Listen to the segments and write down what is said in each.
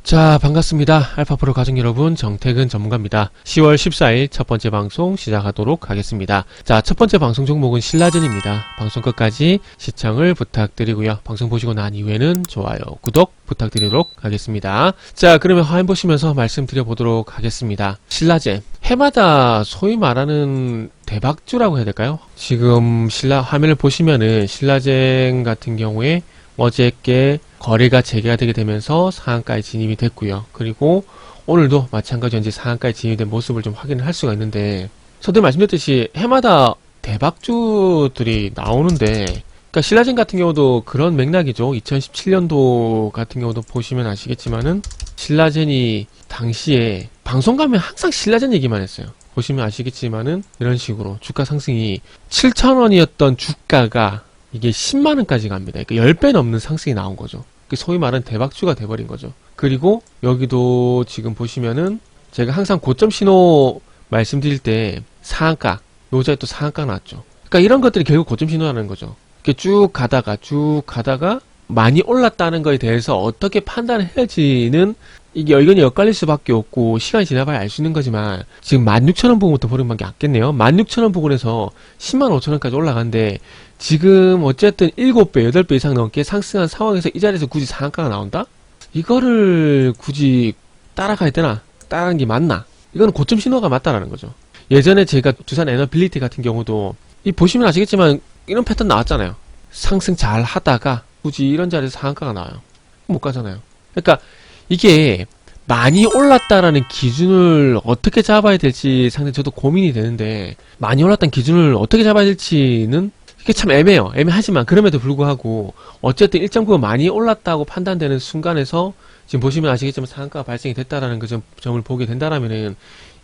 자, 반갑습니다. 알파프로 가족 여러분, 정태근 전문가입니다. 10월 14일 첫 번째 방송 시작하도록 하겠습니다. 자, 첫 번째 방송 종목은 신라젠입니다. 방송 끝까지 시청을 부탁드리고요. 방송 보시고 난 이후에는 좋아요, 구독 부탁드리도록 하겠습니다. 자, 그러면 화면 보시면서 말씀드려 보도록 하겠습니다. 신라젠, 해마다 소위 말하는 대박주라고 해야 될까요? 지금 화면을 보시면은 신라젠 같은 경우에 어저께 거래가 재개가 되게 되면서 상한가에 진입이 됐고요. 그리고 오늘도 마찬가지로 현재 상한가에 진입된 모습을 좀 확인을 할 수가 있는데, 저도 말씀드렸듯이 해마다 대박주들이 나오는데, 그러니까 신라젠 같은 경우도 그런 맥락이죠. 2017년도 같은 경우도 보시면 아시겠지만은 신라젠이 당시에 방송 가면 항상 신라젠 얘기만 했어요. 보시면 아시겠지만은 이런 식으로 주가 상승이 7,000원이었던 주가가 이게 10만원까지 갑니다. 그러니까 10배 넘는 상승이 나온 거죠. 소위 말하는 대박주가 돼버린 거죠. 그리고 여기도 지금 보시면은 제가 항상 고점 신호 말씀드릴 때 상한가, 요자에 또 상한가 나왔죠. 그러니까 이런 것들이 결국 고점 신호라는 거죠. 이렇게 쭉 가다가 많이 올랐다는 거에 대해서 어떻게 판단을 해야지는 이게 의견이 엇갈릴 수밖에 없고 시간이 지나봐야 알 수 있는 거지만, 지금 16,000원 부분부터 보는 밖에 없겠네요. 16,000원 부분에서 105,000원까지 올라간데 지금 어쨌든 7배, 8배 이상 넘게 상승한 상황에서 이 자리에서 굳이 상한가가 나온다? 이거를 굳이 따라가야 되나? 따라가는 게 맞나? 이거는 고점 신호가 맞다라는 거죠. 예전에 제가 두산 에너빌리티 같은 경우도 보시면 아시겠지만 이런 패턴 나왔잖아요. 상승 잘 하다가 굳이 이런 자리에서 상한가가 나와요. 못 가잖아요. 그러니까 이게 많이 올랐다라는 기준을 어떻게 잡아야 될지 상당히 저도 고민이 되는데, 많이 올랐다는 기준을 어떻게 잡아야 될지는 이게 참 애매해요. 애매하지만 그럼에도 불구하고 어쨌든 일정 부분 많이 올랐다고 판단되는 순간에서 지금 보시면 아시겠지만 상한가가 발생이 됐다라는 그 점을 보게 된다라면은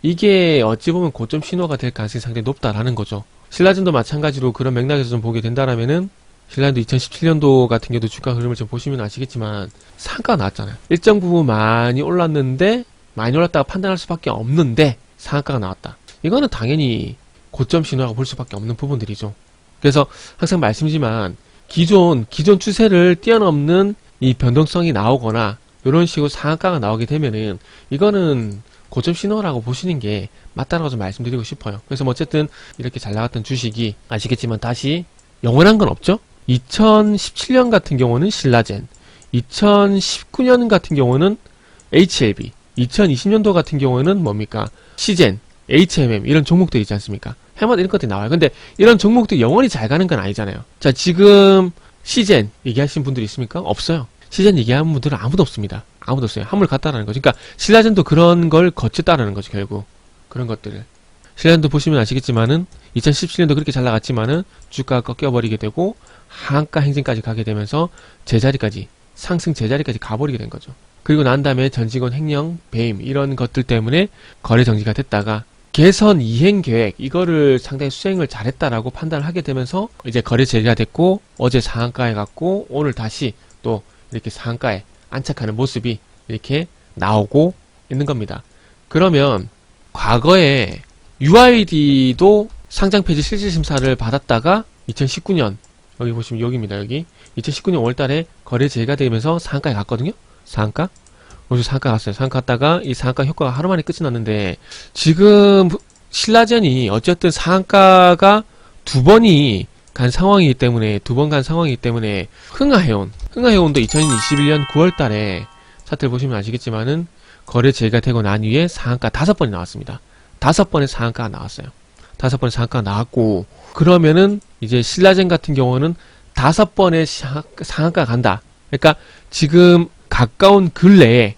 이게 어찌 보면 고점 신호가 될 가능성이 상당히 높다라는 거죠. 신라젠도 마찬가지로 그런 맥락에서 좀 보게 된다라면은, 신라젠도 2017년도 같은 경우도 주가 흐름을 좀 보시면 아시겠지만 상한가가 나왔잖아요. 일정 부분 많이 올랐는데, 많이 올랐다고 판단할 수밖에 없는데 상한가가 나왔다. 이거는 당연히 고점 신호라고 볼 수밖에 없는 부분들이죠. 그래서 항상 말씀이지만 기존 추세를 뛰어넘는 이 변동성이 나오거나 이런 식으로 상한가가 나오게 되면은 이거는 고점 신호라고 보시는 게 맞다라고 좀 말씀드리고 싶어요. 그래서 뭐 어쨌든 이렇게 잘 나갔던 주식이 아시겠지만 다시 영원한 건 없죠. 2017년 같은 경우는 신라젠, 2019년 같은 경우는 HLB, 2020년도 같은 경우는 뭡니까? 시젠, HMM 이런 종목들 있지 않습니까? 해마다 이런 것들이 나와요. 근데 이런 종목들이 영원히 잘 가는 건 아니잖아요. 자, 지금 시젠 얘기하신 분들이 있습니까? 없어요. 시젠 얘기하는 분들은 아무도 없습니다. 아무도 없어요. 한물 갔다라는 거죠. 그러니까 신라젠도 그런 걸 거쳤다라는 거죠. 결국 그런 것들을. 신라젠도 보시면 아시겠지만은 2017년도 그렇게 잘 나갔지만은 주가가 꺾여버리게 되고 하한가 행진까지 가게 되면서 제자리까지, 상승 제자리까지 가버리게 된 거죠. 그리고 난 다음에 전직원 횡령, 배임 이런 것들 때문에 거래 정지가 됐다가 개선 이행 계획 이거를 상당히 수행을 잘했다라고 판단을 하게 되면서 이제 거래 재개가 됐고, 어제 상한가에 갔고 오늘 다시 또 이렇게 상한가에 안착하는 모습이 이렇게 나오고 있는 겁니다. 그러면 과거에 UID도 상장 폐지 실질 심사를 받았다가 2019년 여기 보시면 여기입니다. 여기 2019년 5월달에 거래 재개가 되면서 상한가에 갔거든요. 상한가? 여기서 상한가 갔어요. 상한가 갔다가 이 상한가 효과가 하루 만에 끝이 났는데, 지금 신라젠이 어쨌든 상한가가 두 번이 간 상황이기 때문에, 흥하해온도 2021년 9월달에 차트를 보시면 아시겠지만은 거래 재개가 되고 난 이후에 상한가 5번이 나왔습니다. 5번의 상한가가 나왔어요. 5번의 상한가가 나왔고, 그러면은 이제 신라젠 같은 경우는 5번의 상한가가 간다. 그러니까 지금 가까운 근래에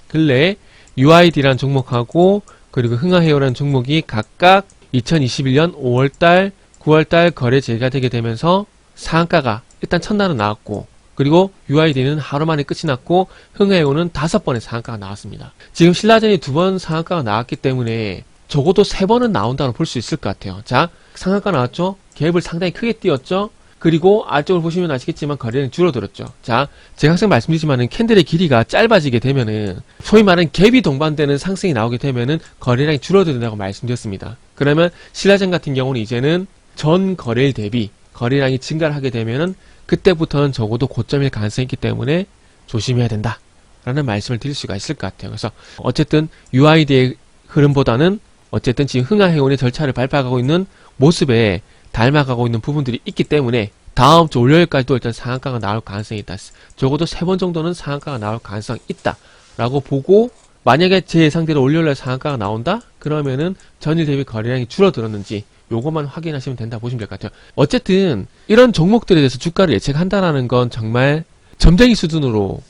UID라는 종목하고 그리고 흥하헤어라는 종목이 각각 2021년 5월달, 9월달 거래 재개가 되게 되면서 상한가가 일단 첫날은 나왔고, 그리고 UID는 하루 만에 끝이 났고 흥하헤어는 5번의 상한가가 나왔습니다. 지금 신라젠이 2번 상한가가 나왔기 때문에 적어도 3번은 나온다고 볼 수 있을 것 같아요. 자, 상한가 나왔죠? 갭을 상당히 크게 띄웠죠? 그리고 아래쪽을 보시면 아시겠지만 거래량이 줄어들었죠. 자, 제가 항상 말씀드리지만은 캔들의 길이가 짧아지게 되면은 소위 말하는 갭이 동반되는 상승이 나오게 되면은 거래량이 줄어든다고 말씀드렸습니다. 그러면 신라젠 같은 경우는 이제는 전 거래일 대비 거래량이 증가를 하게 되면은 그때부터는 적어도 고점일 가능성이 있기 때문에 조심해야 된다 라는 말씀을 드릴 수가 있을 것 같아요. 그래서 어쨌든 UID의 흐름보다는 어쨌든 지금 흥하해운의 절차를 밟아가고 있는 모습에 닮아가고 있는 부분들이 있기 때문에 다음 주 월요일까지도 일단 상한가가 나올 가능성이 있다. 적어도 3번 정도는 상한가가 나올 가능성이 있다 라고 보고, 만약에 제 예상대로 월요일날 상한가가 나온다? 그러면은 전일 대비 거래량이 줄어들었는지 요것만 확인하시면 된다 보시면 될 것 같아요. 어쨌든 이런 종목들에 대해서 주가를 예측한다라는 건 정말 점쟁이 수준으로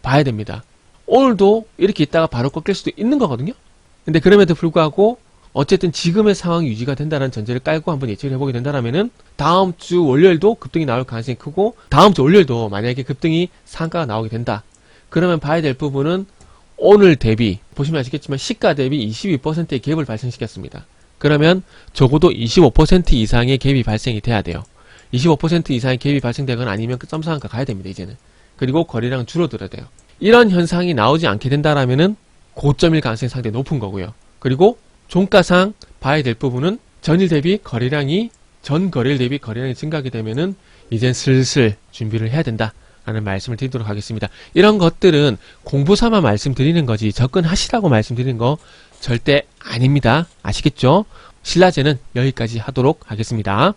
봐야 됩니다. 오늘도 이렇게 있다가 바로 꺾일 수도 있는 거거든요. 근데 그럼에도 불구하고 어쨌든 지금의 상황이 유지가 된다는 전제를 깔고 한번 예측을 해보게 된다면은 다음 주 월요일도 급등이 나올 가능성이 크고, 다음 주 월요일도 만약에 급등이 상가가 나오게 된다. 그러면 봐야 될 부분은 오늘 대비, 보시면 아시겠지만 시가 대비 22%의 갭을 발생시켰습니다. 그러면 적어도 25% 이상의 갭이 발생이 돼야 돼요. 25% 이상의 갭이 발생되거나 아니면 그 점상한가 가야 됩니다, 이제는. 그리고 거래량 줄어들어야 돼요. 이런 현상이 나오지 않게 된다라면은 고점일 가능성이 상당히 높은 거고요. 그리고 종가상 봐야 될 부분은 전일 대비 거래량이, 전 거래일 대비 거래량이 증가하게 되면은 이젠 슬슬 준비를 해야 된다 라는 말씀을 드리도록 하겠습니다. 이런 것들은 공부 삼아 말씀드리는 거지 접근하시라고 말씀드리는 거 절대 아닙니다. 아시겠죠? 신라제는 여기까지 하도록 하겠습니다.